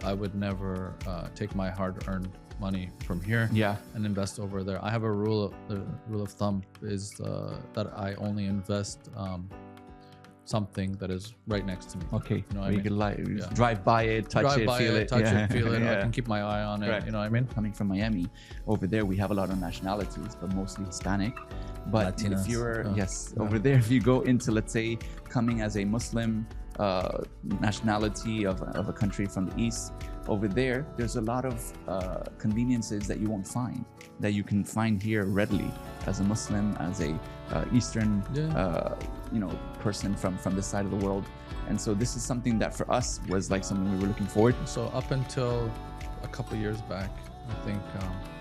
I would never take my hard-earned money from here and invest over there. I have a rule. The rule of thumb is that I only invest something that is right next to me. Okay, you know what you can drive by it, touch it, feel it. I can keep my eye on it. You know what I mean? Coming from Miami, over there we have a lot of nationalities, but mostly Hispanic. But Latinas. if you're over there, if you go into, let's say, coming as a Muslim nationality of a country from the East, over there's a lot of conveniences that you won't find, that you can find here readily as a Muslim, as a Eastern person from this side of the world. And so this is something that for us was like something we were looking forward to. So up until a couple of years back, I think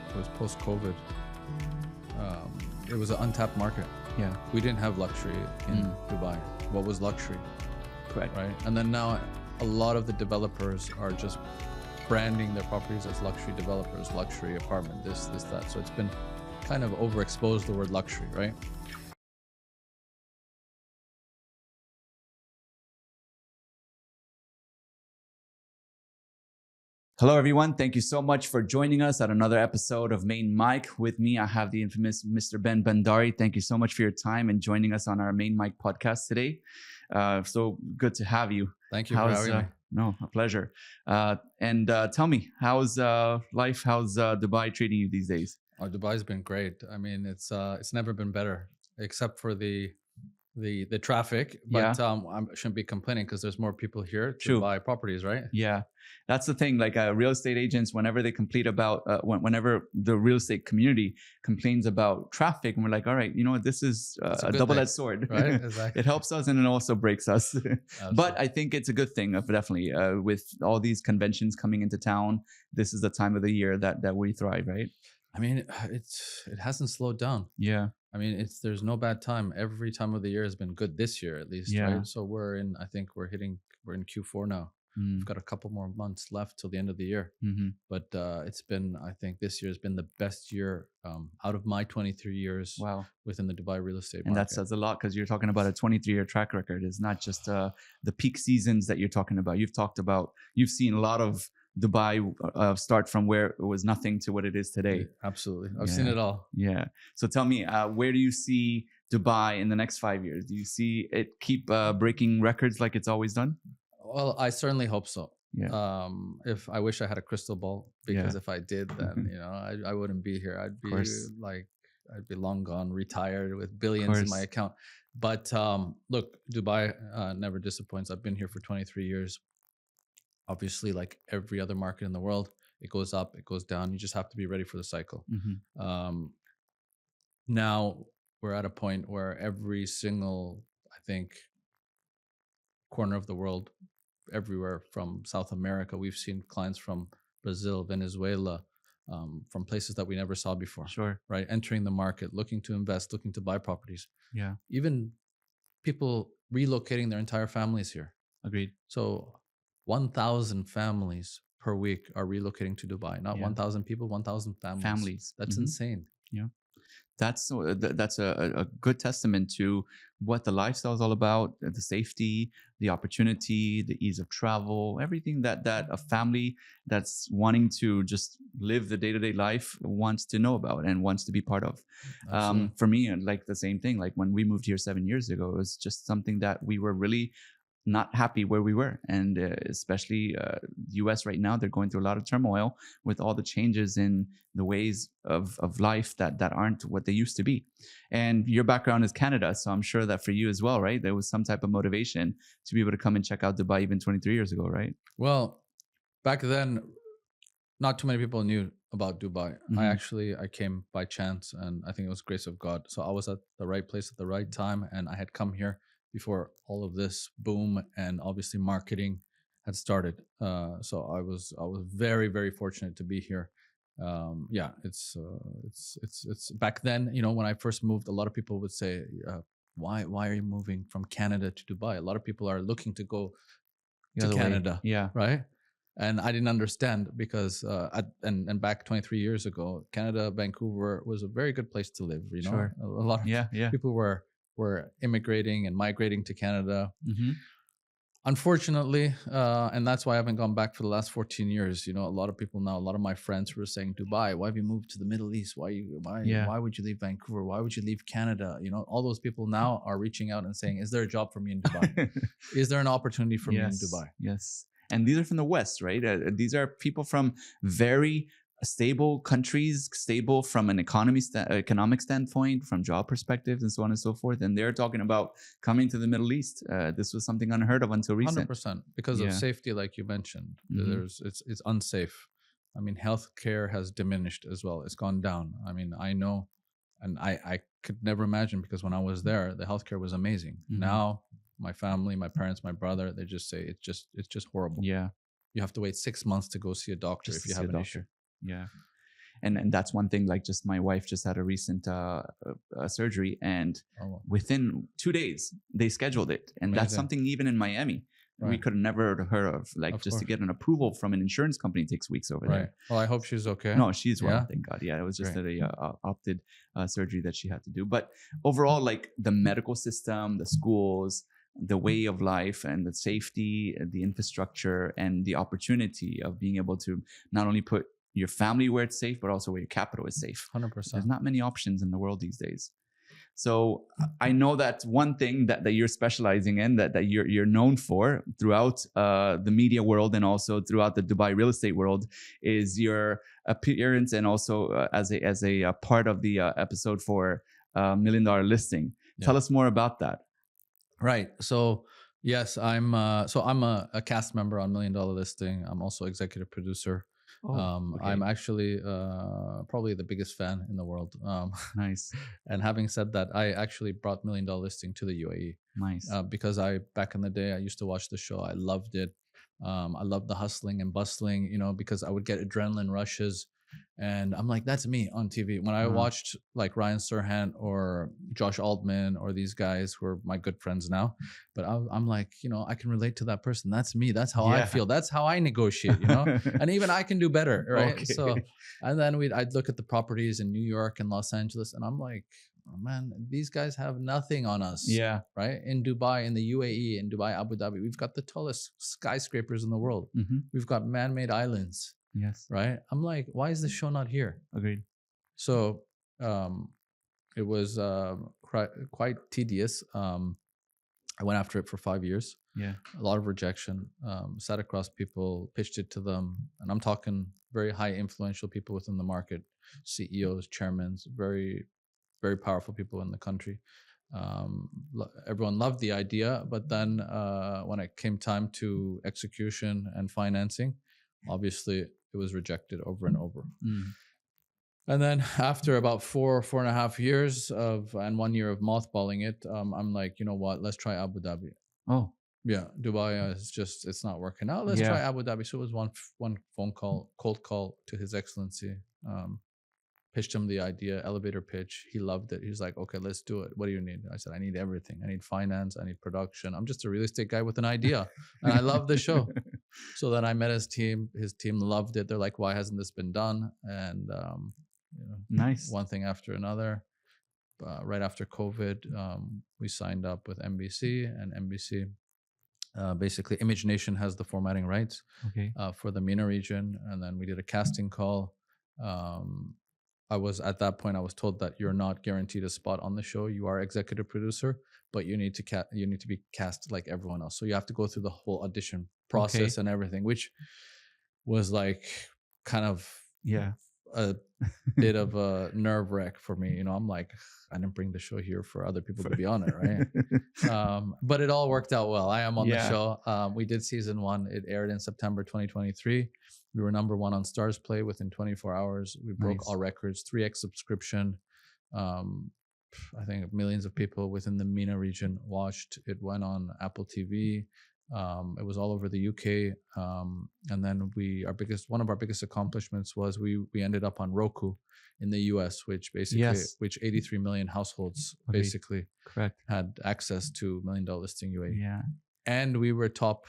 it was post-COVID, it was an untapped market. Yeah, we didn't have luxury in Dubai. What was luxury? Correct. Right. And then now a lot of the developers are just branding their properties as luxury developers, luxury apartment, this, that. So it's been kind of overexposed, the word luxury, right? Hello, everyone. Thank you so much for joining us at another episode of Main Mic. With me, I have the infamous Mr. Bahman Bandari. Thank you so much for your time and joining us on our Main Mic podcast today. So good to have you. Thank you for having me. No, a pleasure. And tell me, how's life? How's Dubai treating you these days? Oh, Dubai's been great. I mean, it's never been better, except for the traffic. But I shouldn't be complaining because there's more people here to buy properties, right? Yeah, that's the thing. Like real estate agents, whenever they complain about, whenever the real estate community complains about traffic, and we're like, all right, you know what? This is a double-edged sword. Right? Exactly. It helps us and it also breaks us. But I think it's a good thing, definitely. With all these conventions coming into town, this is the time of the year that we thrive, right? I mean, it hasn't slowed down. Yeah. I mean, there's no bad time. Every time of the year has been good this year, at least. Yeah. Right? So we're in Q4 now. We've got a couple more months left till the end of the year. But it's been, I think this year has been the best year out of my 23 years within the Dubai real estate market. And that says a lot because you're talking about a 23-year track record. It's not just the peak seasons that you're talking about. You've seen a lot of Dubai start from where it was nothing to what it is today. Absolutely. I've seen it all. Yeah. So tell me, where do you see Dubai in the next 5 years? Do you see it keep breaking records like it's always done? Well, I certainly hope so. Yeah. If I wish I had a crystal ball, because if I did, then I wouldn't be here. I'd be long gone, retired with billions in my account. But look, Dubai never disappoints. I've been here for 23 years. Obviously, like every other market in the world, it goes up, it goes down. You just have to be ready for the cycle. Now we're at a point where every single, I think, corner of the world, everywhere from South America, we've seen clients from Brazil, Venezuela, from places that we never saw before. Sure. Right? Entering the market, looking to invest, looking to buy properties. Yeah. Even people relocating their entire families here. Agreed. So 1,000 families per week are relocating to Dubai. Not 1,000 people, 1,000 families. That's insane. Yeah. That's a good testament to what the lifestyle is all about, the safety, the opportunity, the ease of travel, everything that a family that's wanting to just live the day-to-day life wants to know about and wants to be part of. For me, like the same thing, like when we moved here 7 years ago, it was just something that we were really not happy where we were. And especially US right now, they're going through a lot of turmoil with all the changes in the ways of life that aren't what they used to be. And your background is Canada, so I'm sure that for you as well, right? There was some type of motivation to be able to come and check out Dubai even 23 years ago, right? Well, back then, not too many people knew about Dubai. I came by chance, and I think it was grace of God. So I was at the right place at the right time, and I had come here before all of this boom and obviously marketing had started. So I was very, very fortunate to be here. It's back then, when I first moved, a lot of people would say, why are you moving from Canada to Dubai? A lot of people are looking to go to Canada. Yeah. Right. And I didn't understand because, and back 23 years ago, Canada, Vancouver was a very good place to live. Sure. A lot of people were immigrating and migrating to Canada. Unfortunately, and that's why I haven't gone back for the last 14 years. You know, a lot of people now, a lot of my friends who are saying, Dubai, why have you moved to the Middle East? Yeah. Why would you leave Vancouver? Why would you leave Canada? You know, all those people now are reaching out and saying, is there a job for me in Dubai? Is there an opportunity for me in Yes, Dubai? yes. And these are from the West, right? These are people from very stable countries, stable from an economic standpoint, from job perspectives, and so on and so forth. And they're talking about coming to the Middle East. This was something unheard of until recent. 100% because of Yeah. safety, like you mentioned. Hmm. It's unsafe. I mean, healthcare has diminished as well. It's gone down. I mean, I know, and I could never imagine because when I was there, the healthcare was amazing. Hmm. Now, my family, my parents, my brother, they just say it's just horrible. Yeah. You have to wait 6 months to go see a doctor Just if to you see have a an doctor. issue. Yeah. And that's one thing. Like, just my wife just had a recent surgery, and Oh, well. within 2 days they scheduled it. And that's Amazing. something even in Miami we Right. could have never heard of. Like, Of just to course. get an approval from an insurance company takes weeks over Right. there. Well, I hope she's okay. No, she's well, Yeah. thank God. Yeah, it was just Great. a opted surgery that she had to do. But overall, like, the medical system, the schools, the way of life, and the safety, the infrastructure, and the opportunity of being able to not only put your family where it's safe, but also where your capital is safe. 100%. There's not many options in the world these days. So I know that's one thing that you're specializing in, that you're known for throughout the media world and also throughout the Dubai real estate world, is your appearance and also as a part of the episode for Million Dollar Listing. Yeah. Tell us more about that. Right. So yes, I'm a cast member on Million Dollar Listing. I'm also executive producer. Okay. I'm actually probably the biggest fan in the world. Nice. And having said that, I actually brought Million Dollar Listing to the UAE Nice. because back in the day I used to watch the show. I loved it. I loved the hustling and bustling, you know, because I would get adrenaline rushes. And I'm like, that's me on TV. When I watched like Ryan Serhant or Josh Altman or these guys who are my good friends now, but I'm like, you know, I can relate to that person. That's me. That's how I Yeah. feel. That's how I negotiate, you know, and even I can do better. Right. Okay. So, and then I'd look at the properties in New York and Los Angeles and I'm like, oh man, these guys have nothing on us. Yeah. Right. In Dubai, in the UAE, in Dubai, Abu Dhabi, we've got the tallest skyscrapers in the world. Mm-hmm. We've got man-made islands. Yes. Right. I'm like, why is this show not here? Agreed. So it was quite tedious. I went after it for 5 years. Yeah. A lot of rejection. Sat across people, pitched it to them. And I'm talking very high influential people within the market, CEOs, chairmen, very, very powerful people in the country. Everyone loved the idea. But then when it came time to execution and financing, obviously it was rejected over and over. And then after about 4.5 years and 1 year of mothballing it, I'm like, you know what? Let's try Abu Dhabi. Oh. Yeah, Dubai is just, it's not working out. Let's try Abu Dhabi. So it was one phone call, cold call to His Excellency. Pitched him the idea, elevator pitch. He loved it. He's like, okay, let's do it. What do you need? I said, I need everything. I need finance. I need production. I'm just a real estate guy with an idea. And I love the show. So then I met his team. His team loved it. They're like, why hasn't this been done? And, you know, nice. One thing after another. Right after COVID, we signed up with NBC, and NBC, basically Image Nation has the formatting rights for the MENA region. And then we did a casting call. At that point I was told that you're not guaranteed a spot on the show. You are executive producer, but you need to be cast like everyone else. So you have to go through the whole audition process and everything, which was like kind of a bit of a nerve wreck for me. You know, I'm like, I didn't bring the show here for other people to be on it, right? But it all worked out well. I am on the show. We did season 1. It aired in September 2023. We were number 1 on Stars Play within 24 hours. We broke all records, 3x subscription. I think millions of people within the MENA region watched. It went on Apple TV. It was all over the UK. And then one of our biggest accomplishments was we ended up on Roku in the US, which basically, which 83 million households basically had access to Million Dollar Listing UAE. Yeah. And we were top,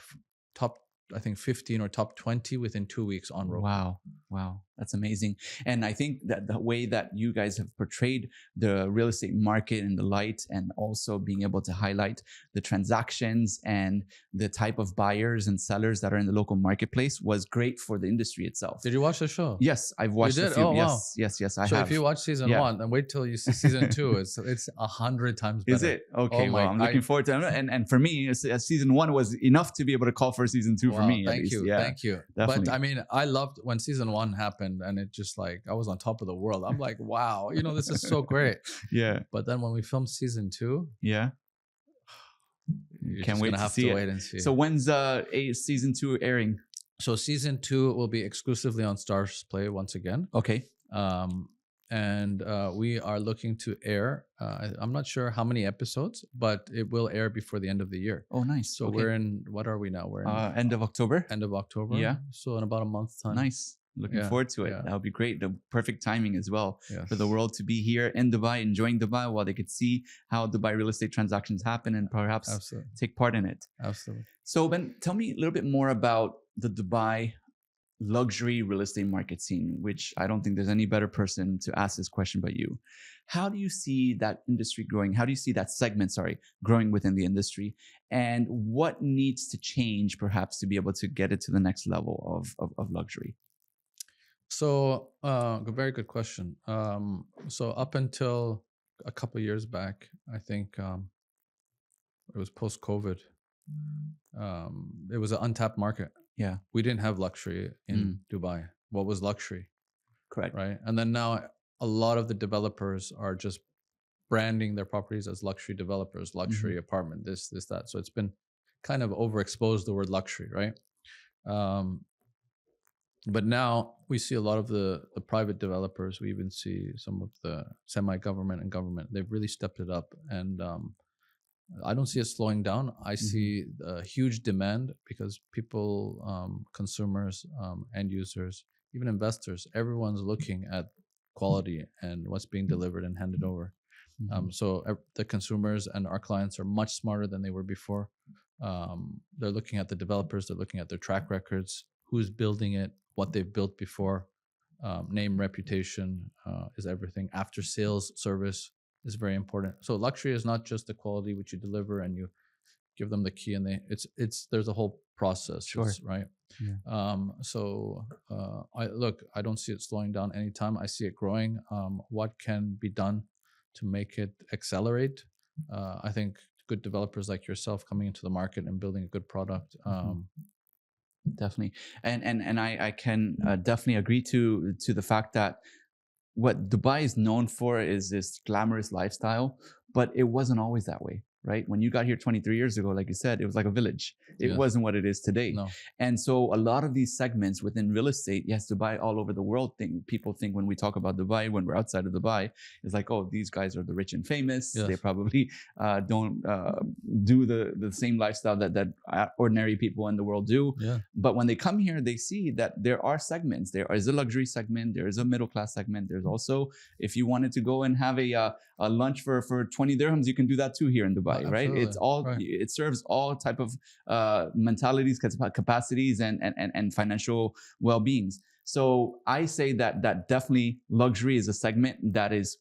I think 15 or top 20 within 2 weeks on Roku. Wow. That's amazing. And I think that the way that you guys have portrayed the real estate market in the light, and also being able to highlight the transactions and the type of buyers and sellers that are in the local marketplace, was great for the industry itself. Did you watch the show? Yes, I've You watched a did? few. Oh, wow. Yes, I So have. if you watch season Yeah. 1 and wait till you see season 2, it's 100 times better. Is it? Okay, Oh well, I'm looking forward to it. And for me, season 1 was enough to be able to call for season 2 for me. Thank you. Yeah, Thank you. definitely. But I mean, I loved when season 1 happened, and it just like, I was on top of the world. I'm like, wow, you know, this is so great. Yeah. But then when we filmed season 2, Yeah. you're Can't just wait gonna to have see to it. wait and see. So when's season 2 airing? So season 2 will be exclusively on Stars Play once again. Okay. And we are looking to air. I'm not sure how many episodes, but it will air before the end of the year. Oh, nice. So we're in, what are we now? We're in end of October. End of October. Yeah. So in about a month's time. Nice. Looking forward to it. Yeah. That would be great. The perfect timing as well Yes. for the world to be here in Dubai, enjoying Dubai, while they could see how Dubai real estate transactions happen and perhaps Absolutely. take part in it. Absolutely. So Ben, tell me a little bit more about the Dubai luxury real estate market scene, which I don't think there's any better person to ask this question but you. How do you see that industry growing? How do you see that segment, growing within the industry? And what needs to change perhaps to be able to get it to the next level of luxury? So, very good question. So up until a couple of years back, I think it was post-COVID. It was an untapped market. Yeah. We didn't have luxury in Dubai. What was luxury? Correct. Right. And then now a lot of the developers are just branding their properties as luxury developers, luxury apartment, this, that. So it's been kind of overexposed, the word luxury, right? But now we see a lot of the private developers. We even see some of the semi-government and government. They've really stepped it up. And I don't see it slowing down. I see a huge demand because people, consumers, end users, even investors, everyone's looking at quality and what's being delivered and handed over. So the consumers and our clients are much smarter than they were before. They're looking at the developers, they're looking at their track records, who's building it, what they've built before. Name, reputation is everything. After sales service is very important. So luxury is not just the quality which you deliver and you give them the key and there's a whole process, right? Yeah. I don't see it slowing down anytime. I see it growing. What can be done to make it accelerate? I think good developers like yourself coming into the market and building a good product. Definitely. And I can definitely agree to the fact that what Dubai is known for is this glamorous lifestyle, but it wasn't always that way, right? When you got here 23 years ago, like you said, it was like a village. It wasn't what it is today. No. And so a lot of these segments within real estate, yes, Dubai all over the world, people think when we talk about Dubai, when we're outside of Dubai, it's like, oh, these guys are the rich and famous. Yes. They probably don't do the same lifestyle that ordinary people in the world do. Yeah. But when they come here, they see that there are segments. There is a luxury segment. There is a middle class segment. There's also, if you wanted to go and have a lunch for 20 dirhams, you can do that too here in Dubai, right? It's all, it serves all type of mentalities, capacities, and financial well-beings. So I say that definitely luxury is a segment that is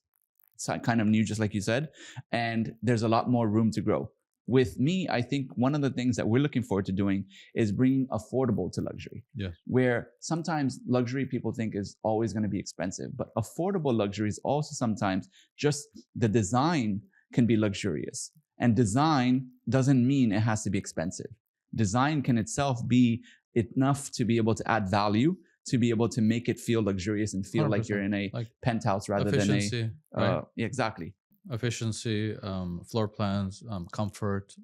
kind of new, just like you said, and there's a lot more room to grow. With me, I think one of the things that we're looking forward to doing is bringing affordable to luxury. Yeah. Where sometimes luxury people think is always going to be expensive, but affordable luxury is also sometimes just the design can be luxurious. And design doesn't mean it has to be expensive. Design can itself be enough to be able to add value, to be able to make it feel luxurious and feel like you're in a penthouse rather than a... right? Exactly. Efficiency, floor plans, comfort.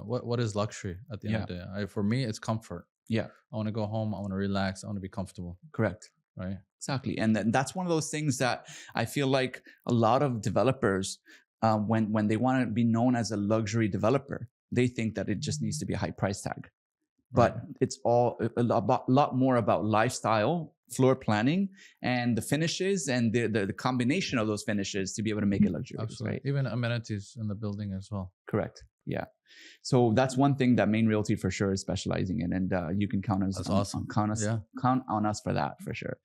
What is luxury at the end of the day? For me, it's comfort. Yeah. I want to go home. I want to relax. I want to be comfortable. Correct. Right. Exactly. And that's one of those things that I feel like a lot of developers, when they want to be known as a luxury developer, they think that it just needs to be a high price tag. But it's all a lot more about lifestyle, floor planning, and the finishes and the combination of those finishes to be able to make it luxurious. Absolutely. Right? Even amenities in the building as well. Correct. Yeah. So that's one thing that Main Realty for sure is specializing in, and you can count us That's on, awesome. count on us for that for sure.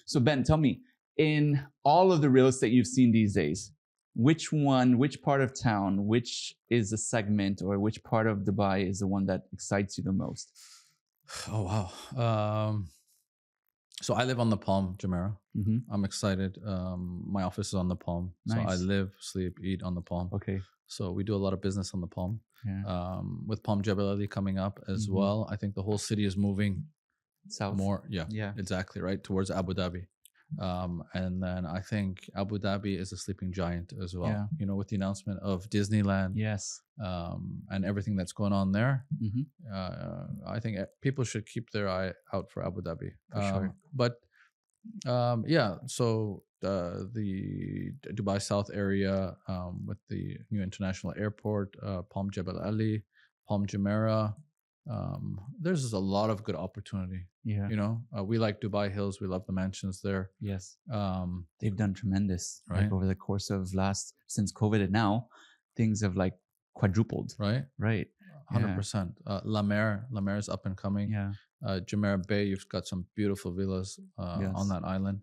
So Ben, tell me, in all of the real estate you've seen these days, which part of town, which is a segment, or which part of Dubai is the one that excites you the most? Oh wow. So I live on the Palm, Jumeirah. Mm-hmm. I'm excited. My office is on the Palm, so I Nice. live, sleep, eat on the Palm. Okay. So we do a lot of business on the Palm. Yeah. With Palm Jebel Ali coming up as Mhm. well, I think the whole city is moving South. more. Yeah, Yeah. exactly right towards Abu Dhabi. And then I think Abu Dhabi is a sleeping giant as well. Yeah. You know, with the announcement of Disneyland, Yes. and everything that's going on there. Mm-hmm. I think people should keep their eye out for Abu Dhabi. For sure. But yeah, so the Dubai South area, with the new international airport, Palm Jebel Ali, Palm Jumeirah, there's just a lot of good opportunity. Yeah. You know, we like Dubai Hills. We love the mansions there. Yes. Um, They've done tremendous. Like Right. over the course of since COVID and now, things have like quadrupled. right, Right. 100%. La Mer is up and coming. Yeah. Jumeirah Bay, you've got some beautiful villas Yes. on that island.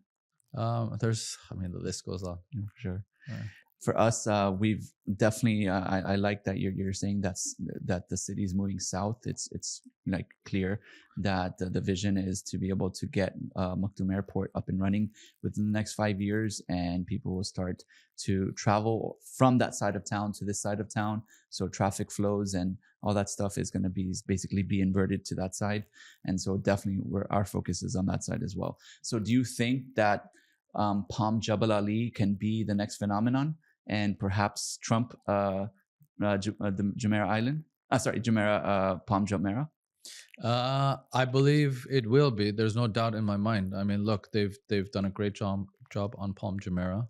The list goes on. Yeah, for sure. Yeah. For us, we've definitely. I like that you're saying that the city is moving south. It's like clear that the vision is to be able to get Maktoum Airport up and running within the next 5 years, and people will start to travel from that side of town to this side of town. So traffic flows and all that stuff is going to basically be inverted to that side, and so definitely our focus is on that side as well. So do you think that Palm Jebel Ali can be the next phenomenon? And perhaps trump the Jumeirah Island. Palm Jumeirah. I believe it will be. There's no doubt in my mind. I mean, look, they've done a great job on Palm Jumeirah.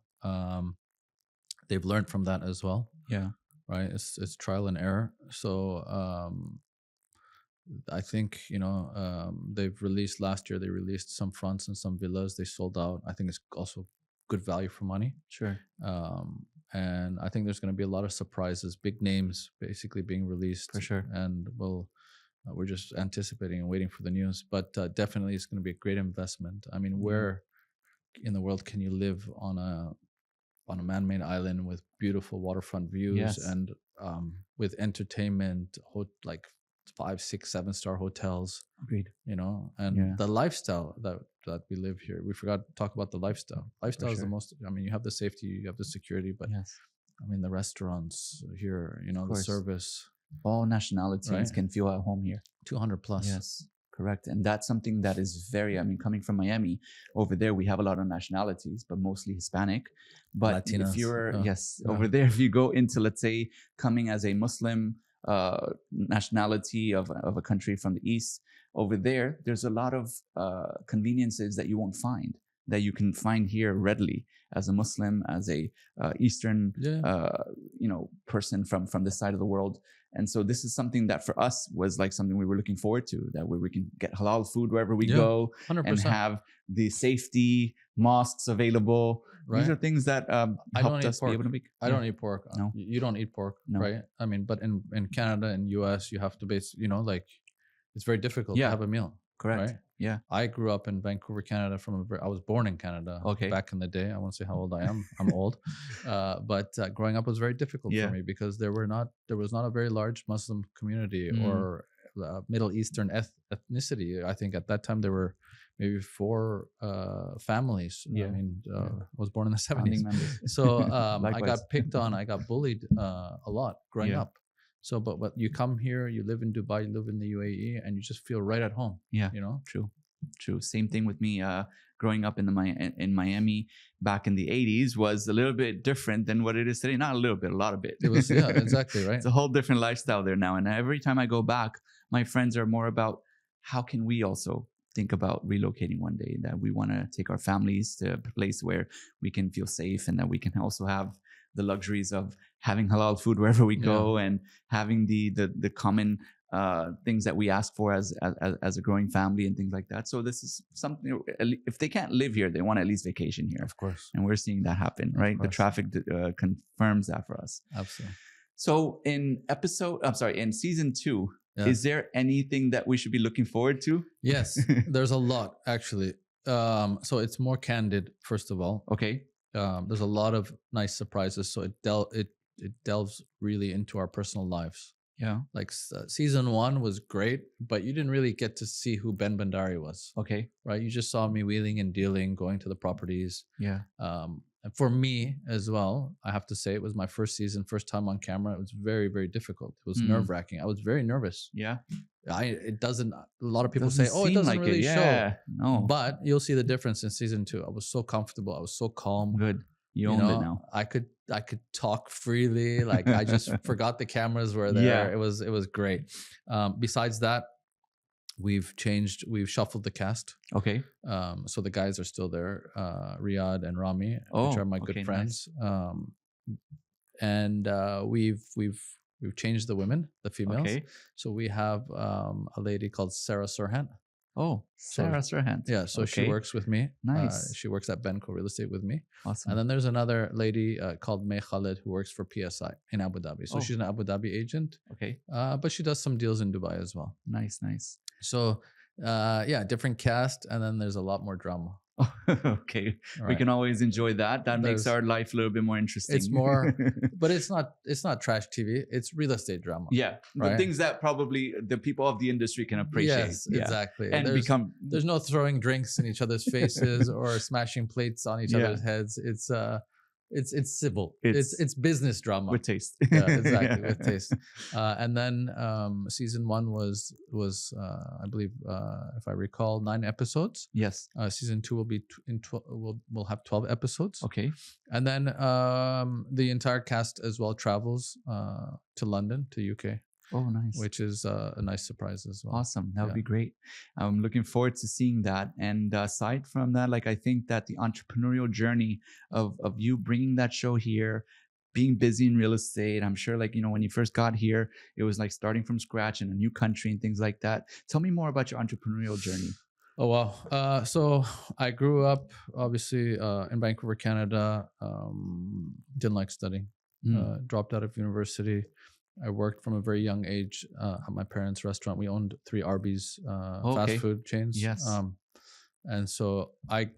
They've learned from that as well. Yeah. Right. It's trial and error. So I think they've released last year. They released some fronts and some villas. They sold out. I think it's also good value for money. Sure. And I think there's going to be a lot of surprises, big names basically being released. For sure. And we're just anticipating and waiting for the news. But definitely it's going to be a great investment. I mean, where in the world can you live on a man-made island with beautiful waterfront views? Yes. And with entertainment, like 5, 6, 7-star hotels? Agreed. And the lifestyle that we live here. We forgot to talk about the lifestyle. Lifestyle is the most. I mean, you have the safety, you have the security, but yes. I mean, the restaurants here, the service. All nationalities can feel at home here. 200 plus. Yes, correct. And that's something that is coming from Miami, over there we have a lot of nationalities, but mostly Hispanic. But Latinas. If you're, over there, if you go into, let's say, coming as a Muslim nationality of a country from the East, over there's a lot of conveniences that you won't find, that you can find here readily as a Muslim, as a Eastern person from this side of the world. And so this is something that for us was like something we were looking forward to, that where we can get halal food wherever we go 100%. and have the safety, mosques available. Right. These are things that helped us be able to make. I don't eat pork. No. You don't eat pork, No. right? I mean, but in Canada and US, you have to it's very difficult to have a meal. Correct. Right? Yeah. I grew up in Vancouver, Canada. I was born in Canada. Okay. Back in the day, I won't say how old I am. I'm old, but growing up was very difficult for me because there was not a very large Muslim community or Middle Eastern ethnicity. I think at that time there were maybe 4 families. Yeah. I mean, I was born in the 70s, so I got picked on. I got bullied a lot growing up. So, but you come here, you live in Dubai, you live in the UAE, and you just feel right at home. Yeah, true. Same thing with me. Growing up in Miami back in the 80s was a little bit different than what it is today. Not a little bit, a lot of it. It was, exactly right. It's a whole different lifestyle there now. And every time I go back, my friends are more about how can we also think about relocating one day, that we want to take our families to a place where we can feel safe and that we can also have the luxuries of having halal food wherever we go and having the common things that we ask for as a growing family and things like that. So this is something, if they can't live here, they want to at least vacation here. Of course. And we're seeing that happen, right? The traffic confirms that for us. Absolutely. So in season 2, Yeah. is there anything that we should be looking forward to? Yes, there's a lot actually. So it's more candid, first of all. Okay. There's a lot of nice surprises. So it delves really into our personal lives. Yeah. Like season 1 was great, but you didn't really get to see who Ben Bandari was, Okay. right? You just saw me wheeling and dealing, going to the properties. Yeah. And for me as well, I have to say it was my first season, first time on camera. It was very, very difficult. It was nerve wracking. I was very nervous. Yeah. It doesn't. A lot of people Doesn't say, "Oh, it seem doesn't like really it. show." Yeah. No. But you'll see the difference in season 2. I was so comfortable. I was so calm. Good. You owned it now. I could talk freely. Like I just forgot the cameras were there. Yeah. It was great. Besides that, we've shuffled the cast. Okay. So the guys are still there, Riyadh and Rami, which are my good friends. Nice. And we've changed the women, the females. Okay. So we have a lady called Sarah Surhant. Oh, Sarah Surhant. Yeah, so she works with me. Nice. She works at Benco Real Estate with me. Awesome. And then there's another lady called May Khalid who works for PSI in Abu Dhabi. So she's an Abu Dhabi agent. Okay. But she does some deals in Dubai as well. Nice, nice. So yeah, different cast, and then there's a lot more drama. Okay. Right. We can always enjoy that. That makes our life a little bit more interesting. It's more, but it's not trash TV. It's real estate drama. Yeah. Right? The things that probably the people of the industry can appreciate. Yes, exactly. And there's no throwing drinks in each other's faces or smashing plates on each other's heads. It's civil. It's business drama with taste. Yeah, exactly. With taste. And then season 1 was I believe if I recall 9 episodes. Yes. Season 2 will be we'll have 12 episodes. Okay. And then the entire cast as well travels to London, to UK. Oh, nice. Which is a nice surprise as well. Awesome. That would be great. I'm looking forward to seeing that. And aside from that, like I think that the entrepreneurial journey of you bringing that show here, being busy in real estate, I'm sure like, when you first got here, it was like starting from scratch in a new country and things like that. Tell me more about your entrepreneurial journey. Oh, wow. So I grew up obviously in Vancouver, Canada. Didn't like studying. Dropped out of university. I worked from a very young age at my parents' restaurant. We owned 3 Arby's fast food chains. Yes. And so I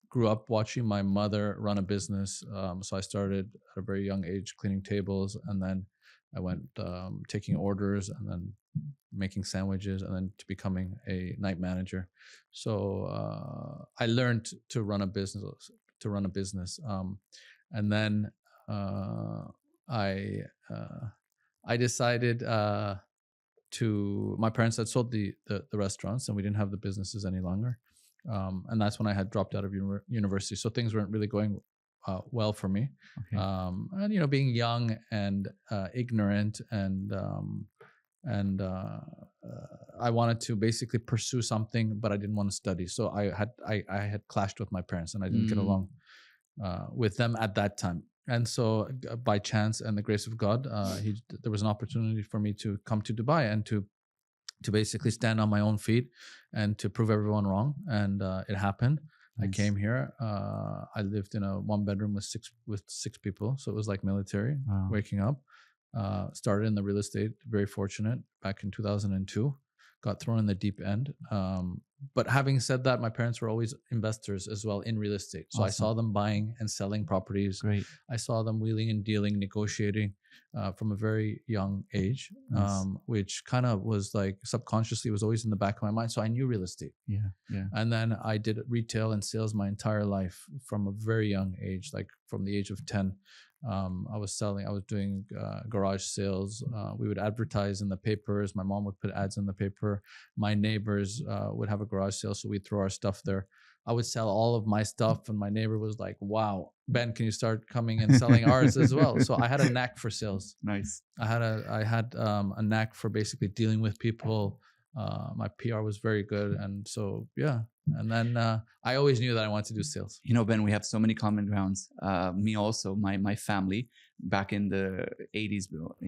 grew up watching my mother run a business. So I started at a very young age cleaning tables, and then I went taking orders, and then making sandwiches, and then to becoming a night manager. So I learned to run a business. And then I decided my parents had sold the restaurants, and we didn't have the businesses any longer. And that's when I had dropped out of university. So things weren't really going well for me. Okay. And, being young and ignorant and I wanted to basically pursue something, but I didn't want to study. So I had clashed with my parents, and I didn't get along with them at that time. And so by chance and the grace of God, there was an opportunity for me to come to Dubai and to basically stand on my own feet and to prove everyone wrong. And it happened. Nice. I came here. I lived in a 1-bedroom with six people. So it was like military. Wow. Waking up. Started in the real estate, very fortunate, back in 2002. Got thrown in the deep end. But having said that, my parents were always investors as well in real estate. So awesome. I saw them buying and selling properties. Great. I saw them wheeling and dealing, negotiating from a very young age, nice. Which kind of was like subconsciously was always in the back of my mind. So I knew real estate. Yeah, yeah. And then I did retail and sales my entire life from a very young age, like from the age of 10. I was doing garage sales. We would advertise in the papers. My mom would put ads in the paper. My neighbors would have a garage sale, so we'd throw our stuff there. I would sell all of my stuff, and my neighbor was like, "Wow, Ben, can you start coming and selling ours as well?" So I had a knack for sales. Nice. I had a knack for basically dealing with people. My PR was very good, and so yeah. And then I always knew that I wanted to do sales. Ben, we have so many common grounds. Me also, my family, back in the 80s,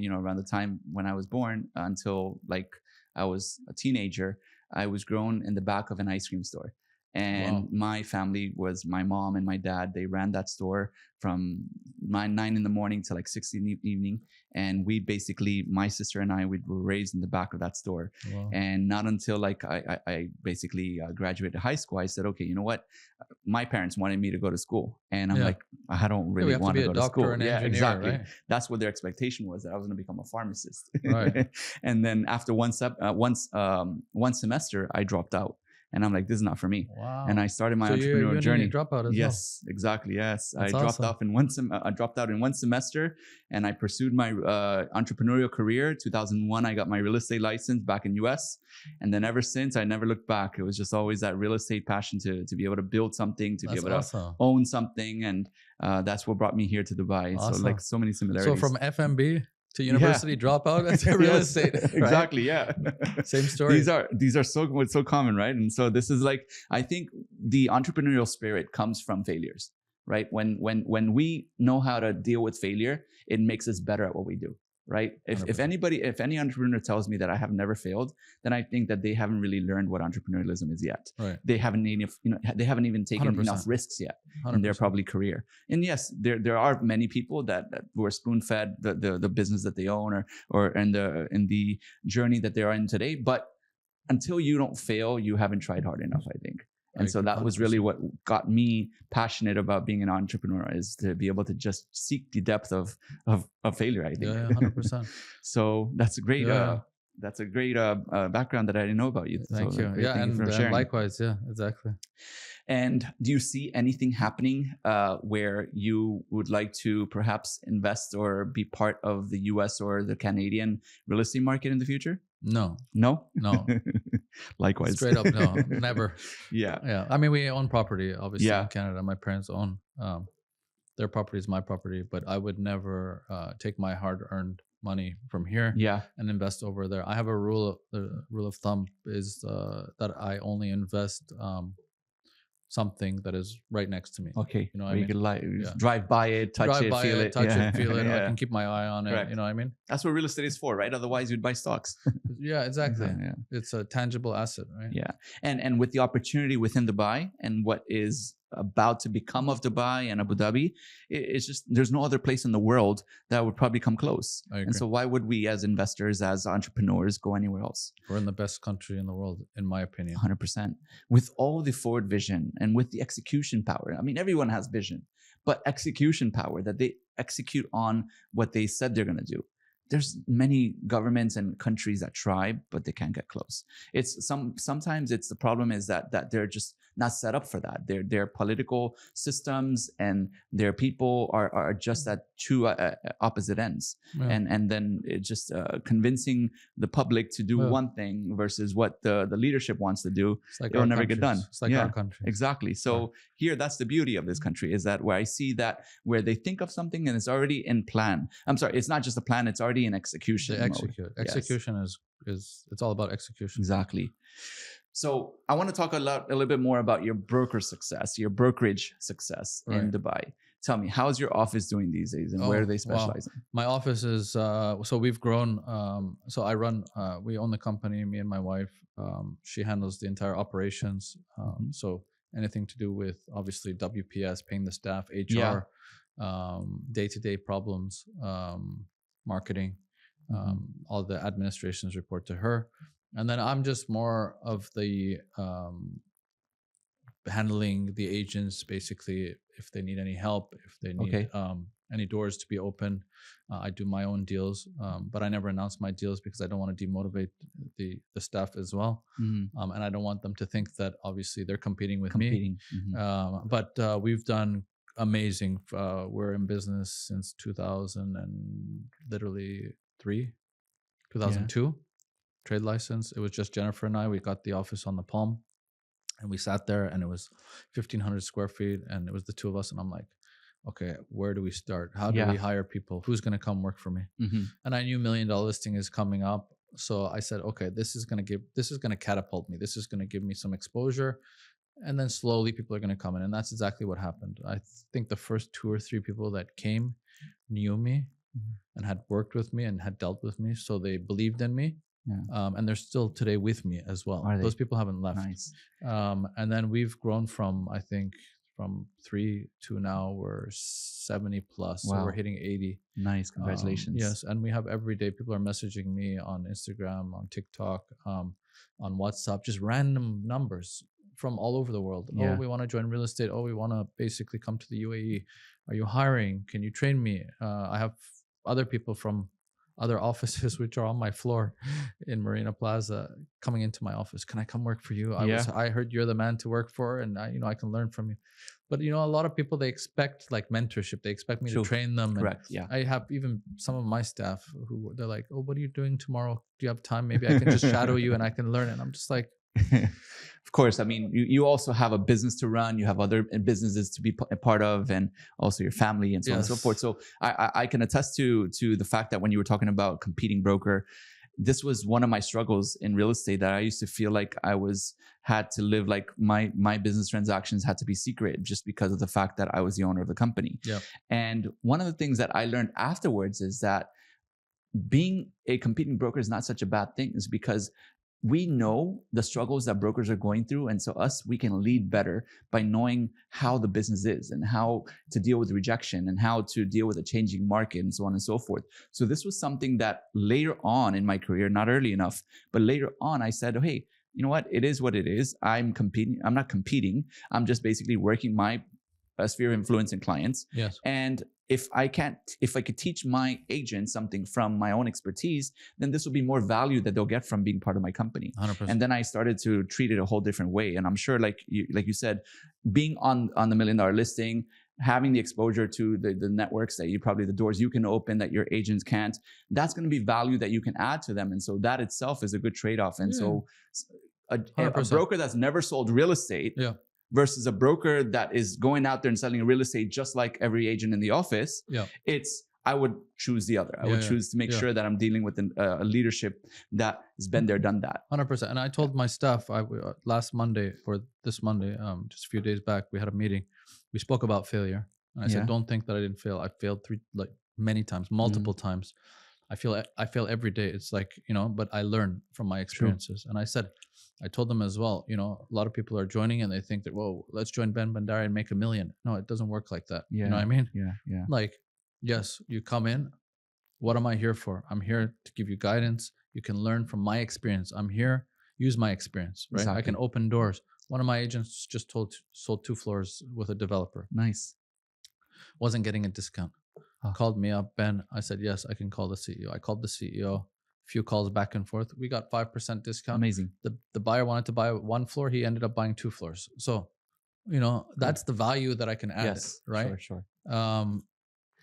around the time when I was born until like I was a teenager, I was grown in the back of an ice cream store. And Wow. my family was my mom and my dad. They ran that store from 9 in the morning to like 6 in the evening. And we basically, my sister and I, we were raised in the back of that store. Wow. And not until like I basically graduated high school, I said, okay, you know what? My parents wanted me to go to school. And I'm Yeah. like, I don't Yeah, we really have to want be to a go to doctor, school. an Yeah, engineer, exactly. right? That's what their expectation was, that I was going to become a pharmacist. Right. And then after one semester, I dropped out. And I'm like, this is not for me. And I Wow. started my So you're entrepreneurial uni journey. dropout as well. Yes, exactly. Yes, I That's dropped awesome. off in I dropped out in one semester, and I pursued my entrepreneurial career. 2001, I got my real estate license back in US, and then ever since, I never looked back. It was just always that real estate passion to be able to build something, to be That's able to awesome. own something, and that's what brought me here to Dubai. So like Awesome. so many So similarities. from FMB to Yeah. university dropout to real Yes, estate, right? exactly. Yeah. Same story. These are so common, right? And so this is like, I think the entrepreneurial spirit comes from failures, right? When we know how to deal with failure, it makes us better at what we do, right? If 100%. if any entrepreneur tells me that I have never failed, then I think that they haven't really learned what entrepreneurialism is yet. Right. They haven't they haven't even taken 100%. enough risks yet 100%. in their probably career. And yes, there are many people that were spoon fed the business that they own or in the journey that they are in today. But until you don't fail, you haven't tried hard enough, I think. And so that was really what got me passionate about being an entrepreneur, is to be able to just seek the depth of failure, I think. Yeah, 100%. So that's a great Yeah. that's a great background that I didn't know about you. Thank So, you. great. Yeah, Thank you for and sharing. likewise. Yeah, exactly. And do you see anything happening where you would like to perhaps invest or be part of the US or the Canadian real estate market in the future? No. No? No. Likewise. Straight up, no. Never. Yeah. Yeah. I mean, we own property, obviously, Yeah. in Canada. My parents own. Their property is my property, but I would never take my hard-earned money from here Yeah. and invest over there. I have a rule. The rule of thumb is that I only invest something that is right next to me. Okay. You know what Where I you mean? could drive by it, touch Drive it, by feel it, it. touch Yeah. it, feel it. I Yeah. can keep my eye on it. Correct. You know what I mean? That's what real estate is for, right? Otherwise, you'd buy stocks. Yeah, exactly. Yeah. It's a tangible asset, right? Yeah. And with the opportunity within Dubai and what is about to become of Dubai and Abu Dhabi, it's just, there's no other place in the world that would probably come close. I agree. And so why would we as investors, as entrepreneurs, go anywhere else? We're in the best country in the world, in my opinion. 100%. With all the forward vision and with the execution power. I mean, everyone has vision, but execution power, that they execute on what they said they're going to do. There's many governments and countries that try, but they can't get close. It's sometimes it's the problem is that they're just not set up for that. Their political systems and their people are just at two opposite ends. Yeah. And then it's just convincing the public to do one thing versus what the leadership wants to do. It'll never get done. It's like our country. Exactly. So here, that's the beauty of this country, is that where I see that where they think of something and it's already in plan. I'm sorry, it's not just a plan, it's already in execution. They execute. Yes. Execution is it's all about execution. Exactly. So I want to talk a little bit more about your broker success, your brokerage success in Dubai. Tell me, how's your office doing these days, and where do they specialize in? My office is so we've grown. So I run. We own the company. Me and my wife. She handles the entire operations. So anything to do with obviously WPS, paying the staff, HR, day-to-day problems, marketing, all the administrations report to her. And then I'm just more of the handling the agents, basically, if they need any help, if they need any doors to be open. I do my own deals, but I never announce my deals because I don't want to demotivate the staff as well. And I don't want them to think that obviously they're competing with me. But we've done amazing. We're in business since 2002. Trade license. It was just Jennifer and I. We got the office on the Palm, and we sat there, and it was 1,500 square feet, and it was the two of us. And I'm like, okay, where do we start? How do we hire people? Who's going to come work for me? And I knew Million Dollar Listing is coming up, so I said, okay, this is going to catapult me. This is going to give me some exposure, and then slowly people are going to come in, and that's exactly what happened. I think the first 2 or 3 people that came knew me and had worked with me and had dealt with me, so they believed in me. And they're still today with me as well. Are they? Those people haven't left. Nice. And then we've grown from, I think, from 3 to now we're 70 plus. So Wow. we're hitting 80. Nice. Congratulations. Yes. And we have every day people are messaging me on Instagram, on TikTok, on WhatsApp, just random numbers from all over the world. Yeah. Oh, we want to join real estate. Oh, we want to basically come to the UAE. Are you hiring? Can you train me? I have other people from other offices which are on my floor in Marina Plaza coming into my office. Can I come work for you? I heard you're the man to work for, and I can learn from you. But a lot of people, they expect like mentorship. They expect me to train them. Correct. Yeah. I have even some of my staff who they're like, oh, what are you doing tomorrow? Do you have time? Maybe I can just shadow you and I can learn. And I'm just like, of course. I mean, you also have a business to run. You have other businesses to be a part of, and also your family and so on and so forth. So I can attest to the fact that when you were talking about competing broker, this was one of my struggles in real estate, that I used to feel like I had to live like my business transactions had to be secret just because of the fact that I was the owner of the company. Yeah. And one of the things that I learned afterwards is that being a competing broker is not such a bad thing, is because we know the struggles that brokers are going through. And so we can lead better by knowing how the business is and how to deal with rejection and how to deal with a changing market and so on and so forth. So this was something that later on in my career, not early enough, but later on I said, oh, hey, you know what? It is what it is. I'm not competing. I'm just basically working my sphere of influence in clients. Yes. And if I could teach my agent something from my own expertise, then this will be more value that they'll get from being part of my company. 100%. And then I started to treat it a whole different way. And I'm sure, like you said, being on the Million Dollar Listing, having the exposure to the networks that the doors you can open that your agents can't, that's going to be value that you can add to them. And so that itself is a good trade-off. And so a broker that's never sold real estate versus a broker that is going out there and selling real estate just like every agent in the office, I would choose the other. I would choose to make sure that I'm dealing with a leadership that has been there, done that. 100%. And I told my staff last Monday or this Monday, just a few days back, we had a meeting. We spoke about failure. And I said, don't think that I didn't fail. I failed many times, multiple times. I fail every day. It's like, but I learn from my experiences. True. And I told them as well, a lot of people are joining and they think that, whoa, let's join Bahman Bandari and make $1 million. No, it doesn't work like that. Yeah. You know what I mean? Yeah. Like, yes, you come in. What am I here for? I'm here to give you guidance. You can learn from my experience. I'm here, use my experience, right? Exactly. I can open doors. One of my agents just sold 2 floors with a developer. Nice. Wasn't getting a discount. Called me up, Ben. I said, yes, I can call the CEO. I called the CEO. Few calls back and forth. We got 5% discount. Amazing. The buyer wanted to buy 1 floor. He ended up buying 2 floors. So, that's the value that I can add. Yes, right? Sure.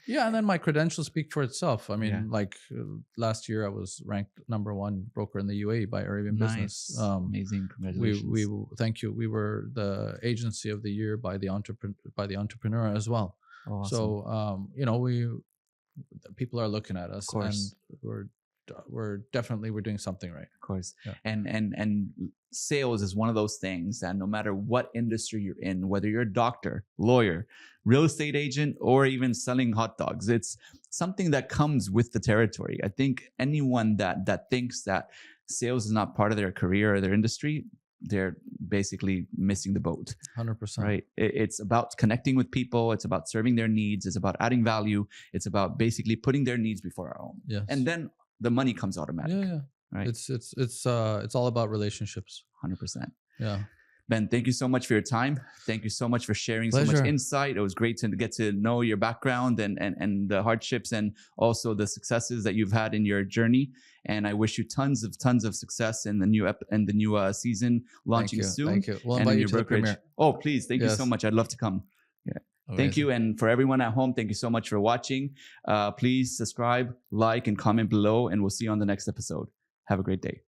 Yeah, and then my credentials speak for itself. I mean, last year I was ranked #1 broker in the UAE by Arabian Business. Amazing, congratulations. We thank you. We were the agency of the year by the entrepreneur as well. Oh, awesome. So people are looking at us, of course. And we're definitely doing something right. Of course. Yeah. And sales is one of those things that no matter what industry you're in, whether you're a doctor, lawyer, real estate agent, or even selling hot dogs, it's something that comes with the territory. I think anyone that thinks that sales is not part of their career or their industry, they're basically missing the boat. 100%. Right. It's about connecting with people. It's about serving their needs. It's about adding value. It's about basically putting their needs before our own. Yes. And then the money comes automatic. Yeah. Right. It's all about relationships. 100%. Yeah. Ben, thank you so much for your time. Thank you so much for sharing Pleasure. So much insight. It was great to get to know your background and the hardships and also the successes that you've had in your journey. And I wish you tons of success in the new season launching soon. Thank you. We'll invite you to the premiere. Oh, please. Thank you so much. I'd love to come. Yeah. Amazing. Thank you. And for everyone at home, thank you so much for watching. Please subscribe, like, and comment below, and we'll see you on the next episode. Have a great day.